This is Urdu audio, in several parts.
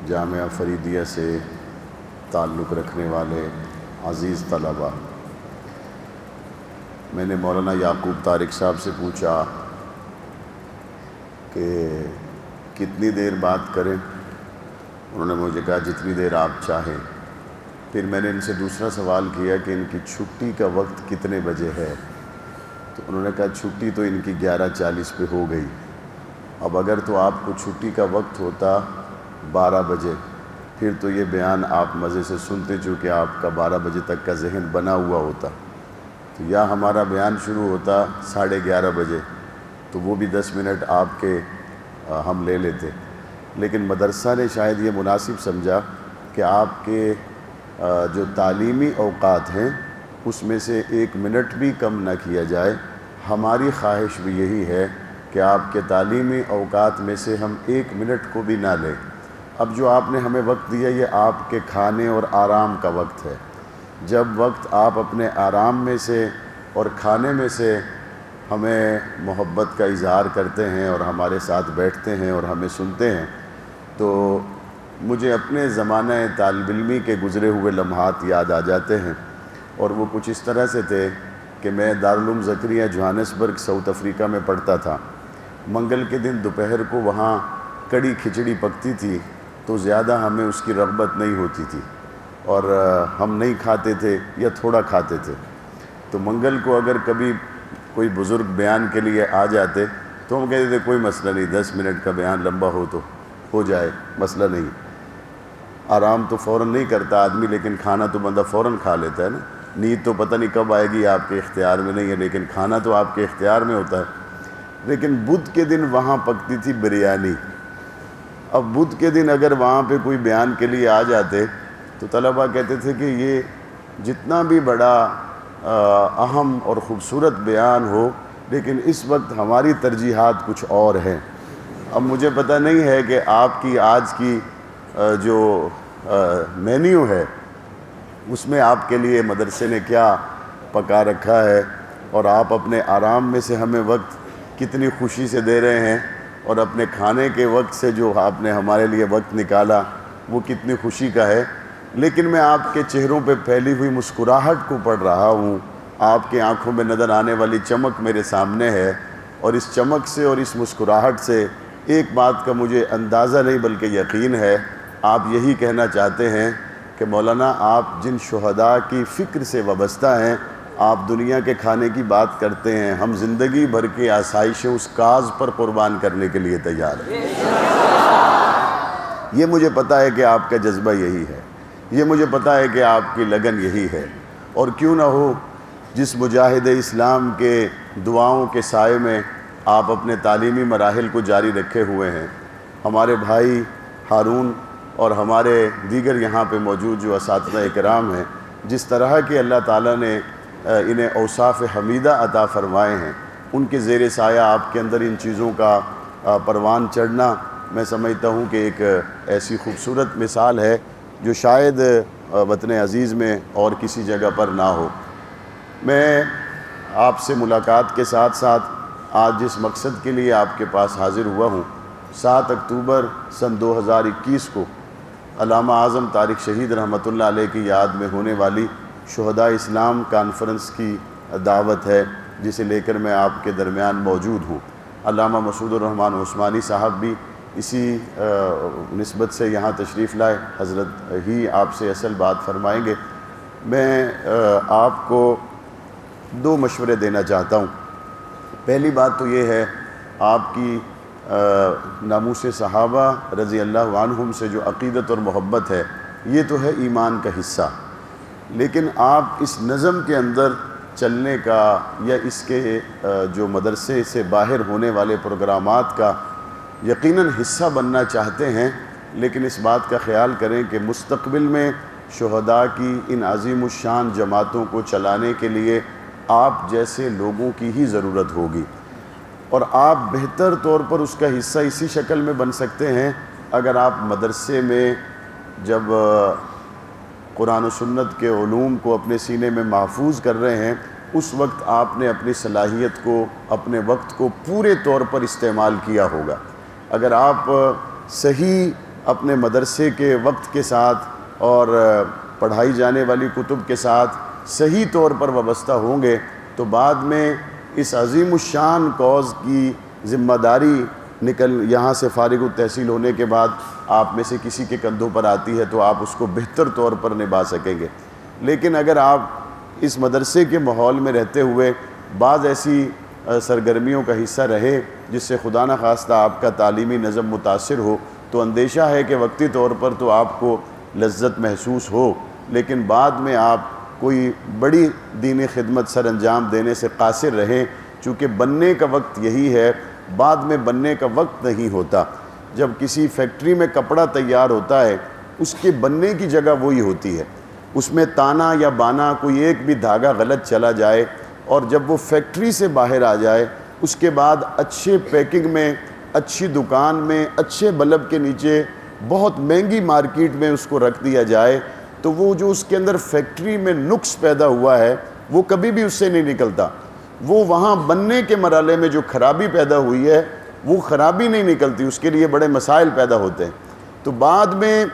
جامعہ فریدیہ سے تعلق رکھنے والے عزیز طلباء، میں نے مولانا یعقوب طارق صاحب سے پوچھا کہ کتنی دیر بات کریں. انہوں نے مجھے کہا جتنی دیر آپ چاہیں. پھر میں نے ان سے دوسرا سوال کیا کہ ان کی چھٹی کا وقت کتنے بجے ہے؟ تو انہوں نے کہا چھٹی تو ان کی 11:40 پہ ہو گئی. اب اگر تو آپ کو چھٹی کا وقت ہوتا 12 بجے، پھر تو یہ بیان آپ مزے سے سنتے چونکہ آپ کا 12 بجے تک کا ذہن بنا ہوا ہوتا. تو یا ہمارا بیان شروع ہوتا 11:30 بجے، تو وہ بھی 10 منٹ آپ کے ہم لے لیتے. لیکن مدرسہ نے شاید یہ مناسب سمجھا کہ آپ کے جو تعلیمی اوقات ہیں اس میں سے 1 منٹ بھی کم نہ کیا جائے. ہماری خواہش بھی یہی ہے کہ آپ کے تعلیمی اوقات میں سے ہم 1 منٹ کو بھی نہ لیں. اب جو آپ نے ہمیں وقت دیا یہ آپ کے کھانے اور آرام کا وقت ہے. جب وقت آپ اپنے آرام میں سے اور کھانے میں سے ہمیں محبت کا اظہار کرتے ہیں اور ہمارے ساتھ بیٹھتے ہیں اور ہمیں سنتے ہیں، تو مجھے اپنے زمانہ طالب علمی کے گزرے ہوئے لمحات یاد آ جاتے ہیں. اور وہ کچھ اس طرح سے تھے کہ میں دارالعلوم زکریا جوہانسبرگ ساؤتھ افریقہ میں پڑھتا تھا. منگل کے دن دوپہر کو وہاں کڑی کھچڑی پکتی تھی تو زیادہ ہمیں اس کی رغبت نہیں ہوتی تھی اور ہم نہیں کھاتے تھے یا تھوڑا کھاتے تھے. تو منگل کو اگر کبھی کوئی بزرگ بیان کے لیے آ جاتے تو ہم کہتے تھے کوئی مسئلہ نہیں، 10 منٹ کا بیان لمبا ہو تو ہو جائے، مسئلہ نہیں. آرام تو فوراً نہیں کرتا آدمی، لیکن کھانا تو بندہ فوراً کھا لیتا ہے نا. نیند تو پتہ نہیں کب آئے گی، آپ کے اختیار میں نہیں ہے، لیکن کھانا تو آپ کے اختیار میں ہوتا ہے. لیکن بدھ کے دن وہاں پکتی تھی بریانی. اب بدھ کے دن اگر وہاں پہ کوئی بیان کے لیے آ جاتے تو طلباء کہتے تھے کہ یہ جتنا بھی بڑا اہم اور خوبصورت بیان ہو، لیکن اس وقت ہماری ترجیحات کچھ اور ہیں. اب مجھے پتہ نہیں ہے کہ آپ کی آج کی جو مینیو ہے اس میں آپ کے لیے مدرسے نے کیا پکا رکھا ہے، اور آپ اپنے آرام میں سے ہمیں وقت کتنی خوشی سے دے رہے ہیں، اور اپنے کھانے کے وقت سے جو آپ نے ہمارے لیے وقت نکالا وہ کتنی خوشی کا ہے. لیکن میں آپ کے چہروں پہ پھیلی ہوئی مسکراہٹ کو پڑھ رہا ہوں. آپ کے آنکھوں میں نظر آنے والی چمک میرے سامنے ہے، اور اس چمک سے اور اس مسکراہٹ سے ایک بات کا مجھے اندازہ نہیں بلکہ یقین ہے، آپ یہی کہنا چاہتے ہیں کہ مولانا آپ جن شہداء کی فکر سے وابستہ ہیں، آپ دنیا کے کھانے کی بات کرتے ہیں، ہم زندگی بھر کے آسائشیں اس کاز پر قربان کرنے کے لیے تیار ہیں. یہ مجھے پتہ ہے کہ آپ کا جذبہ یہی ہے، یہ مجھے پتہ ہے کہ آپ کی لگن یہی ہے. اور کیوں نہ ہو، جس مجاہد اسلام کے دعاؤں کے سائے میں آپ اپنے تعلیمی مراحل کو جاری رکھے ہوئے ہیں. ہمارے بھائی ہارون اور ہمارے دیگر یہاں پہ موجود جو اساتذہ اکرام ہیں، جس طرح کہ اللہ تعالیٰ نے انہیں اوصاف حمیدہ عطا فرمائے ہیں، ان کے زیر سایہ آپ کے اندر ان چیزوں کا پروان چڑھنا میں سمجھتا ہوں کہ ایک ایسی خوبصورت مثال ہے جو شاید وطن عزیز میں اور کسی جگہ پر نہ ہو. میں آپ سے ملاقات کے ساتھ ساتھ آج جس مقصد کے لیے آپ کے پاس حاضر ہوا ہوں، 7 اکتوبر سن 2021 کو علامہ اعظم طارق شہید رحمۃ اللہ علیہ کی یاد میں ہونے والی شہداء اسلام کانفرنس کی دعوت ہے، جسے لے کر میں آپ کے درمیان موجود ہوں. علامہ مسعود الرحمن عثمانی صاحب بھی اسی نسبت سے یہاں تشریف لائے. حضرت ہی آپ سے اصل بات فرمائیں گے. میں آپ کو 2 مشورے دینا چاہتا ہوں. پہلی بات تو یہ ہے، آپ کی ناموس صحابہ رضی اللہ عنہم سے جو عقیدت اور محبت ہے یہ تو ہے ایمان کا حصہ، لیکن آپ اس نظم کے اندر چلنے کا یا اس کے جو مدرسے سے باہر ہونے والے پروگرامات کا یقیناً حصہ بننا چاہتے ہیں. لیکن اس بات کا خیال کریں کہ مستقبل میں شہداء کی ان عظیم الشان جماعتوں کو چلانے کے لیے آپ جیسے لوگوں کی ہی ضرورت ہوگی، اور آپ بہتر طور پر اس کا حصہ اسی شکل میں بن سکتے ہیں اگر آپ مدرسے میں جب قرآن و سنت کے علوم کو اپنے سینے میں محفوظ کر رہے ہیں، اس وقت آپ نے اپنی صلاحیت کو، اپنے وقت کو پورے طور پر استعمال کیا ہوگا. اگر آپ صحیح اپنے مدرسے کے وقت کے ساتھ اور پڑھائی جانے والی کتب کے ساتھ صحیح طور پر وابستہ ہوں گے تو بعد میں اس عظیم الشان کاز کی ذمہ داری یہاں سے فارغ التحصیل ہونے کے بعد آپ میں سے کسی کے کندھوں پر آتی ہے تو آپ اس کو بہتر طور پر نبھا سکیں گے۔ لیکن اگر آپ اس مدرسے کے ماحول میں رہتے ہوئے بعض ایسی سرگرمیوں کا حصہ رہے جس سے خدا نخواستہ آپ کا تعلیمی نظم متاثر ہو تو اندیشہ ہے کہ وقتی طور پر تو آپ کو لذت محسوس ہو، لیکن بعد میں آپ کوئی بڑی دینی خدمت سر انجام دینے سے قاصر رہیں، چونکہ بننے کا وقت یہی ہے، بعد میں بننے کا وقت نہیں ہوتا۔ جب کسی فیکٹری میں کپڑا تیار ہوتا ہے اس کے بننے کی جگہ وہی ہوتی ہے، اس میں تانا یا بانا کوئی ایک بھی دھاگا غلط چلا جائے اور جب وہ فیکٹری سے باہر آ جائے اس کے بعد اچھے پیکنگ میں، اچھی دکان میں، اچھے بلب کے نیچے، بہت مہنگی مارکیٹ میں اس کو رکھ دیا جائے تو وہ جو اس کے اندر فیکٹری میں نقص پیدا ہوا ہے وہ کبھی بھی اس سے نہیں نکلتا۔ وہ وہاں بننے کے مرحلے میں جو خرابی پیدا ہوئی ہے وہ خرابی نہیں نکلتی، اس کے لیے بڑے مسائل پیدا ہوتے ہیں۔ تو بعد میں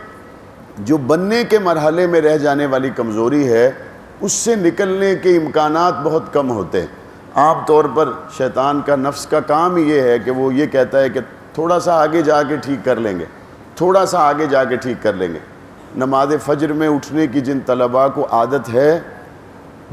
جو بننے کے مرحلے میں رہ جانے والی کمزوری ہے اس سے نکلنے کے امکانات بہت کم ہوتے ہیں۔ عام طور پر شیطان کا، نفس کا کام ہی یہ ہے کہ وہ یہ کہتا ہے کہ تھوڑا سا آگے جا کے ٹھیک کر لیں گے، تھوڑا سا آگے جا کے ٹھیک کر لیں گے۔ نماز فجر میں اٹھنے کی جن طلباء کو عادت ہے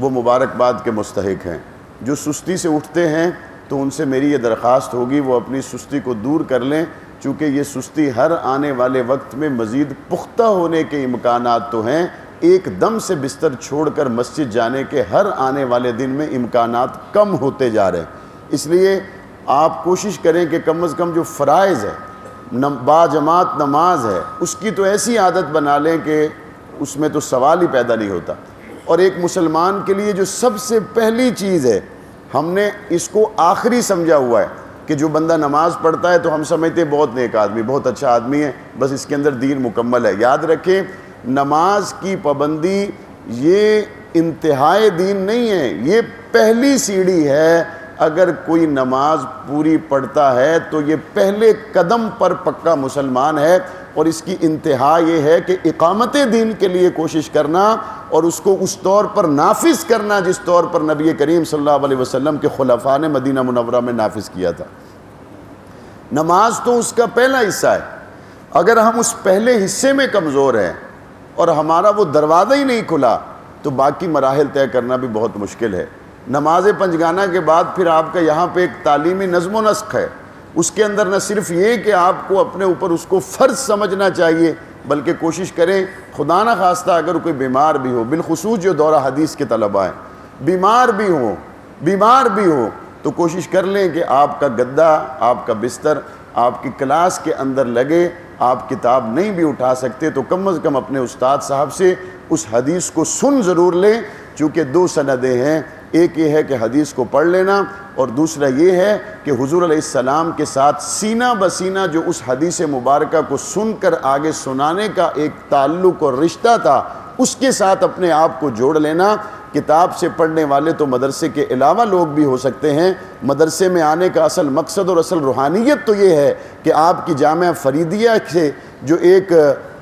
وہ مبارکباد کے مستحق ہیں۔ جو سستی سے اٹھتے ہیں تو ان سے میری یہ درخواست ہوگی وہ اپنی سستی کو دور کر لیں، چونکہ یہ سستی ہر آنے والے وقت میں مزید پختہ ہونے کے امکانات تو ہیں، ایک دم سے بستر چھوڑ کر مسجد جانے کے ہر آنے والے دن میں امکانات کم ہوتے جا رہے ہیں۔ اس لیے آپ کوشش کریں کہ کم از کم جو فرائض ہے، با جماعت نماز ہے، اس کی تو ایسی عادت بنا لیں کہ اس میں تو سوال ہی پیدا نہیں ہوتا۔ اور ایک مسلمان کے لیے جو سب سے پہلی چیز ہے، ہم نے اس کو آخری سمجھا ہوا ہے کہ جو بندہ نماز پڑھتا ہے تو ہم سمجھتے ہیں بہت نیک آدمی، بہت اچھا آدمی ہے، بس اس کے اندر دین مکمل ہے۔ یاد رکھیں نماز کی پابندی یہ انتہائی دین نہیں ہے، یہ پہلی سیڑھی ہے۔ اگر کوئی نماز پوری پڑھتا ہے تو یہ پہلے قدم پر پکا مسلمان ہے، اور اس کی انتہا یہ ہے کہ اقامت دین کے لیے کوشش کرنا اور اس کو اس طور پر نافذ کرنا جس طور پر نبی کریم صلی اللہ علیہ وسلم کے خلفاء نے مدینہ منورہ میں نافذ کیا تھا۔ نماز تو اس کا پہلا حصہ ہے، اگر ہم اس پہلے حصے میں کمزور ہیں اور ہمارا وہ دروازہ ہی نہیں کھلا تو باقی مراحل طے کرنا بھی بہت مشکل ہے۔ نماز پنجگانہ کے بعد پھر آپ کا یہاں پہ ایک تعلیمی نظم و نسق ہے، اس کے اندر نہ صرف یہ کہ آپ کو اپنے اوپر اس کو فرض سمجھنا چاہیے، بلکہ کوشش کریں خدا نہ خواستہ اگر کوئی بیمار بھی ہو، بالخصوص جو دورہ حدیث کے طلباء ہیں، بیمار بھی ہو تو کوشش کر لیں کہ آپ کا گدا، آپ کا بستر آپ کی کلاس کے اندر لگے۔ آپ کتاب نہیں بھی اٹھا سکتے تو کم از کم اپنے استاد صاحب سے اس حدیث کو سن ضرور لیں، چونکہ دو سندیں ہیں، ایک یہ ہے کہ حدیث کو پڑھ لینا اور دوسرا یہ ہے کہ حضور علیہ السلام کے ساتھ سینہ بسینہ جو اس حدیث مبارکہ کو سن کر آگے سنانے کا ایک تعلق اور رشتہ تھا اس کے ساتھ اپنے آپ کو جوڑ لینا۔ کتاب سے پڑھنے والے تو مدرسے کے علاوہ لوگ بھی ہو سکتے ہیں۔ مدرسے میں آنے کا اصل مقصد اور اصل روحانیت تو یہ ہے کہ آپ کی جامعہ فریدیہ سے جو ایک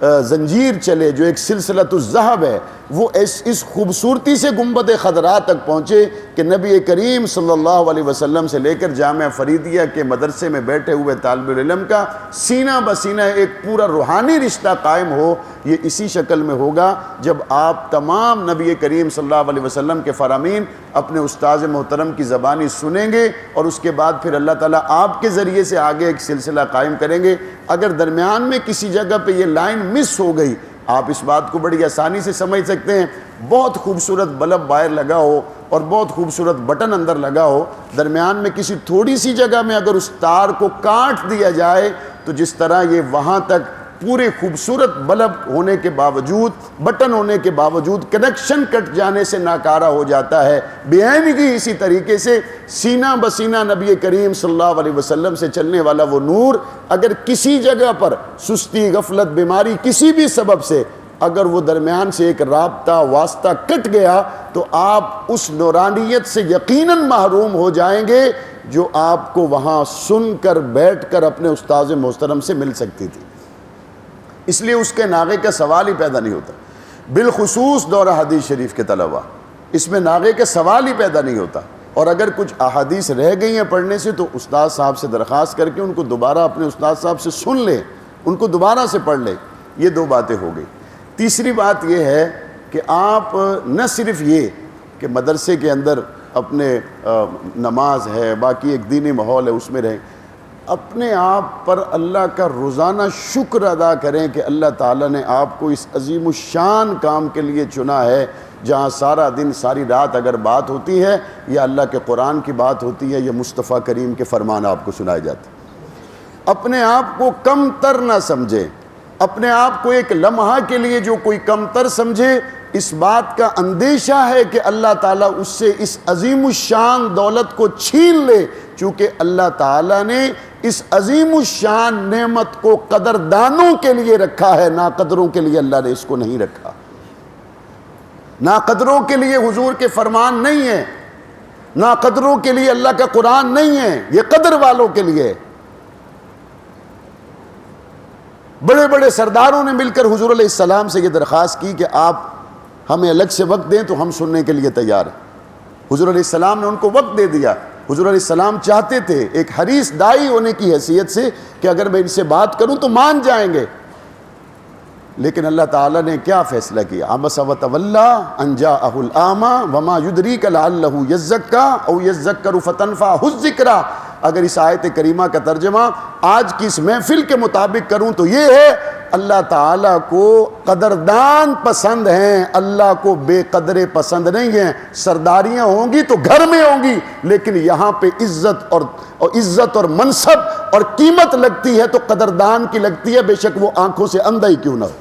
زنجیر چلے، جو ایک سلسلۃ الذہب ہے، وہ اس خوبصورتی سے گنبد خضراء تک پہنچے کہ نبی کریم صلی اللہ علیہ وسلم سے لے کر جامعہ فریدیہ کے مدرسے میں بیٹھے ہوئے طالب العلم کا سینہ بسینہ ایک پورا روحانی رشتہ قائم ہو۔ یہ اسی شکل میں ہوگا جب آپ تمام نبی کریم صلی اللہ علیہ وسلم کے فرامین اپنے استاذ محترم کی زبانی سنیں گے اور اس کے بعد پھر اللہ تعالیٰ آپ کے ذریعے سے آگے ایک سلسلہ قائم کریں گے۔ اگر درمیان میں کسی جگہ پہ یہ لائن مس ہو گئی، آپ اس بات کو بڑی آسانی سے سمجھ سکتے ہیں۔ بہت خوبصورت بلب باہر لگا ہو اور بہت خوبصورت بٹن اندر لگا ہو، درمیان میں کسی تھوڑی سی جگہ میں اگر اس تار کو کاٹ دیا جائے تو جس طرح یہ وہاں تک پورے خوبصورت بلب ہونے کے باوجود، بٹن ہونے کے باوجود کنیکشن کٹ جانے سے ناکارہ ہو جاتا ہے، بعینی اسی طریقے سے سینہ بسینہ نبی کریم صلی اللہ علیہ وسلم سے چلنے والا وہ نور اگر کسی جگہ پر سستی، غفلت، بیماری، کسی بھی سبب سے اگر وہ درمیان سے ایک رابطہ، واسطہ کٹ گیا تو آپ اس نورانیت سے یقیناً محروم ہو جائیں گے جو آپ کو وہاں سن کر بیٹھ کر اپنے استاذ محترم سے مل سکتی تھی۔ اس لیے اس کے ناغے کا سوال ہی پیدا نہیں ہوتا، بالخصوص دورہ حدیث شریف کے طلباء، اس میں ناغے کا سوال ہی پیدا نہیں ہوتا۔ اور اگر کچھ احادیث رہ گئی ہیں پڑھنے سے تو استاد صاحب سے درخواست کر کے ان کو دوبارہ اپنے استاد صاحب سے سن لے، ان کو دوبارہ سے پڑھ لے۔ یہ دو باتیں ہو گئی۔ تیسری بات یہ ہے کہ آپ نہ صرف یہ کہ مدرسے کے اندر اپنے نماز ہے، باقی ایک دینی ماحول ہے، اس میں رہیں، اپنے آپ پر اللہ کا روزانہ شکر ادا کریں کہ اللہ تعالیٰ نے آپ کو اس عظیم الشان کام کے لیے چنا ہے، جہاں سارا دن ساری رات اگر بات ہوتی ہے یا اللہ کے قرآن کی بات ہوتی ہے یا مصطفیٰ کریم کے فرمان آپ کو سنائے جاتے ہیں۔ اپنے آپ کو کم تر نہ سمجھیں، اپنے آپ کو ایک لمحہ کے لیے جو کوئی کم تر سمجھے، اس بات کا اندیشہ ہے کہ اللہ تعالیٰ اس سے اس عظیم الشان دولت کو چھین لے، چونکہ اللہ تعالیٰ نے اس عظیم الشان نعمت کو قدردانوں کے لیے رکھا ہے، ناقدروں کے لیے اللہ نے اس کو نہیں رکھا۔ ناقدروں کے لیے حضور کے فرمان نہیں ہے، ناقدروں کے لیے اللہ کا قرآن نہیں ہے، یہ قدر والوں کے لیے۔ بڑے بڑے سرداروں نے مل کر حضور علیہ السلام سے یہ درخواست کی کہ آپ ہمیں الگ سے وقت دیں تو ہم سننے کے لیے تیار ہیں۔ حضور علیہ السلام نے ان کو وقت دے دیا۔ حضور علیہ السلام چاہتے تھے ایک حریص داعی ہونے کی حیثیت سے کہ اگر میں ان سے بات کروں تو مان جائیں گے، لیکن اللہ تعالیٰ نے کیا فیصلہ کیا؟ عبس وتولی ان جاءہ الاعمی وما یدریک لعلہ یزکی او یذکر فتنفعہ الذکریٰ۔ اگر اس آیت کریمہ کا ترجمہ آج کی اس محفل کے مطابق کروں تو یہ ہے، اللہ تعالیٰ کو قدردان پسند ہیں، اللہ کو بے قدرے پسند نہیں ہیں۔ سرداریاں ہوں گی تو گھر میں ہوں گی، لیکن یہاں پہ عزت اور منصب اور قیمت لگتی ہے تو قدردان کی لگتی ہے، بے شک وہ آنکھوں سے اندھا ہی کیوں نہ ہو،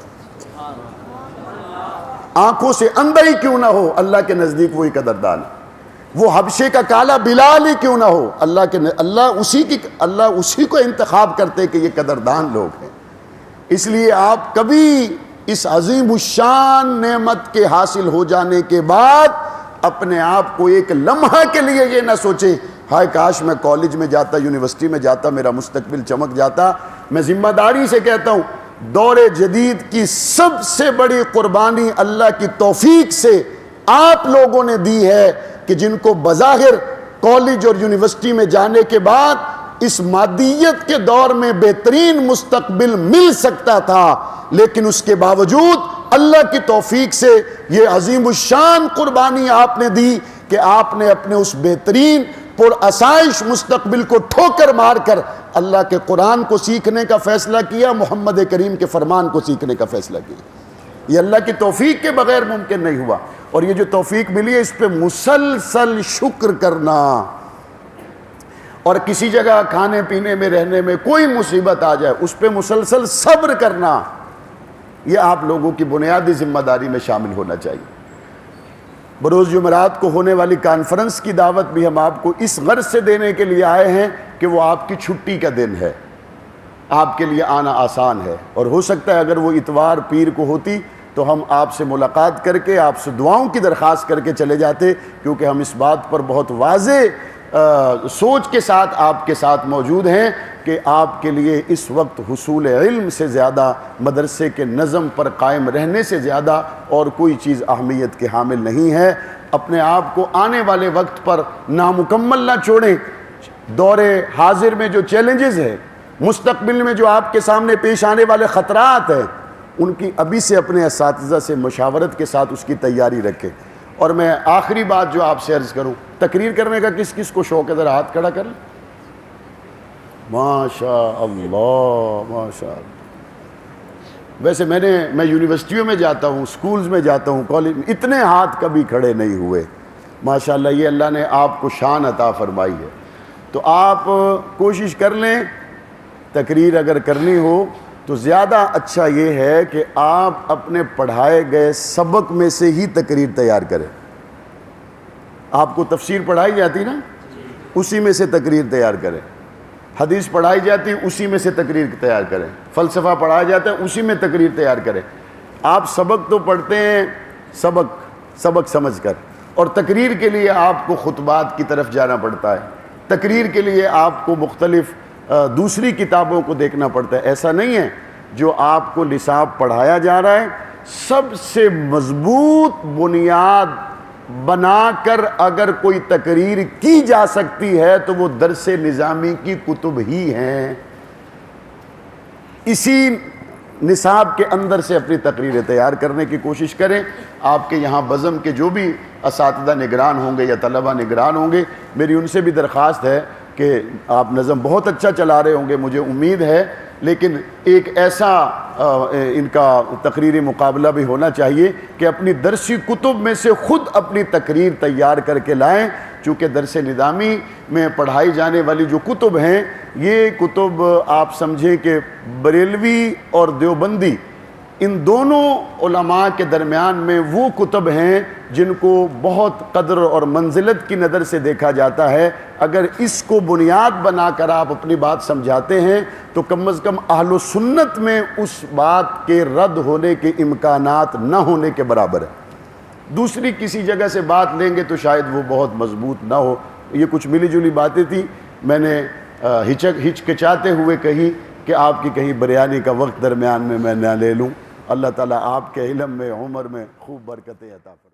آنکھوں سے اندھا ہی کیوں نہ ہو، اللہ کے نزدیک وہی قدردان ہے۔ وہ حبشے کا کالا بلال ہی کیوں نہ ہو، اللہ اسی کو انتخاب کرتے کہ یہ قدردان لوگ ہیں۔ اس لیے آپ کبھی اس عظیم الشان نعمت کے حاصل ہو جانے کے بعد اپنے آپ کو ایک لمحہ کے لیے یہ نہ سوچیں ہائے کاش میں کالج میں جاتا، یونیورسٹی میں جاتا، میرا مستقبل چمک جاتا۔ میں ذمہ داری سے کہتا ہوں، دور جدید کی سب سے بڑی قربانی اللہ کی توفیق سے آپ لوگوں نے دی ہے کہ جن کو بظاہر کالج اور یونیورسٹی میں جانے کے بعد اس مادیت کے دور میں بہترین مستقبل مل سکتا تھا، لیکن اس کے باوجود اللہ کی توفیق سے یہ عظیم الشان قربانی آپ نے دی کہ آپ نے اپنے اس بہترین پرآسائش مستقبل کو ٹھوکر مار کر اللہ کے قرآن کو سیکھنے کا فیصلہ کیا، محمد کریم کے فرمان کو سیکھنے کا فیصلہ کیا۔ یہ اللہ کی توفیق کے بغیر ممکن نہیں ہوا، اور یہ جو توفیق ملی ہے اس پہ مسلسل شکر کرنا، اور کسی جگہ کھانے پینے میں رہنے میں کوئی مصیبت آ جائے اس پہ مسلسل صبر کرنا، یہ آپ لوگوں کی بنیادی ذمہ داری میں شامل ہونا چاہیے۔ بروز جمعرات کو ہونے والی کانفرنس کی دعوت بھی ہم آپ کو اس غرض سے دینے کے لیے آئے ہیں کہ وہ آپ کی چھٹی کا دن ہے، آپ کے لیے آنا آسان ہے، اور ہو سکتا ہے اگر وہ اتوار پیر کو ہوتی تو ہم آپ سے ملاقات کر کے آپ سے دعاؤں کی درخواست کر کے چلے جاتے، کیونکہ ہم اس بات پر بہت واضح سوچ کے ساتھ آپ کے ساتھ موجود ہیں کہ آپ کے لیے اس وقت حصول علم سے زیادہ، مدرسے کے نظم پر قائم رہنے سے زیادہ اور کوئی چیز اہمیت کے حامل نہیں ہے۔ اپنے آپ کو آنے والے وقت پر نامکمل نہ چھوڑیں۔ دور حاضر میں جو چیلنجز ہیں، مستقبل میں جو آپ کے سامنے پیش آنے والے خطرات ہیں، ان کی ابھی سے اپنے اساتذہ سے مشاورت کے ساتھ اس کی تیاری رکھیں۔ اور میں آخری بات جو آپ سے عرض کروں، تقریر کرنے کا کس کس کو شوق ہے؟ ذرا ہاتھ کھڑا کر لیں۔ ماشاء اللہ ماشاء اللہ۔ ویسے میں یونیورسٹیوں میں جاتا ہوں، سکولز میں جاتا ہوں، کالج میں، اتنے ہاتھ کبھی کھڑے نہیں ہوئے۔ ماشاءاللہ یہ اللہ نے آپ کو شان عطا فرمائی ہے۔ تو آپ کوشش کر لیں، تقریر اگر کرنی ہو تو زیادہ اچھا یہ ہے کہ آپ اپنے پڑھائے گئے سبق میں سے ہی تقریر تیار کریں۔ آپ کو تفسیر پڑھائی جاتی نا، اسی میں سے تقریر تیار کریں۔ حدیث پڑھائی جاتی اسی میں سے تقریر تیار کریں۔ فلسفہ پڑھایا جاتا ہے اسی میں تقریر تیار کریں۔ آپ سبق تو پڑھتے ہیں سبق سمجھ کر، اور تقریر کے لیے آپ کو خطبات کی طرف جانا پڑتا ہے، تقریر کے لیے آپ کو مختلف دوسری کتابوں کو دیکھنا پڑتا ہے۔ ایسا نہیں ہے جو آپ کو نصاب پڑھایا جا رہا ہے سب سے مضبوط بنیاد بنا کر اگر کوئی تقریر کی جا سکتی ہے تو وہ درس نظامی کی کتب ہی ہیں۔ اسی نصاب کے اندر سے اپنی تقریریں تیار کرنے کی کوشش کریں۔ آپ کے یہاں بزم کے جو بھی اساتذہ نگران ہوں گے یا طلبہ نگران ہوں گے، میری ان سے بھی درخواست ہے کہ آپ نظم بہت اچھا چلا رہے ہوں گے، مجھے امید ہے، لیکن ایک ایسا ان کا تقریری مقابلہ بھی ہونا چاہیے کہ اپنی درسی کتب میں سے خود اپنی تقریر تیار کر کے لائیں، چونکہ درس نظامی میں پڑھائی جانے والی جو کتب ہیں یہ کتب آپ سمجھیں کہ بریلوی اور دیوبندی ان دونوں علماء کے درمیان میں وہ کتب ہیں جن کو بہت قدر اور منزلت کی نظر سے دیکھا جاتا ہے۔ اگر اس کو بنیاد بنا کر آپ اپنی بات سمجھاتے ہیں تو کم از کم اہل سنت میں اس بات کے رد ہونے کے امکانات نہ ہونے کے برابر ہے۔ دوسری کسی جگہ سے بات لیں گے تو شاید وہ بہت مضبوط نہ ہو۔ یہ کچھ ملی جلی باتیں تھیں، میں نے ہچکچاتے ہوئے کہی کہ آپ کی کہیں بریانی کا وقت درمیان میں نہ لے لوں۔ اللہ تعالیٰ آپ کے علم میں، عمر میں خوب برکتیں عطا فرمائے۔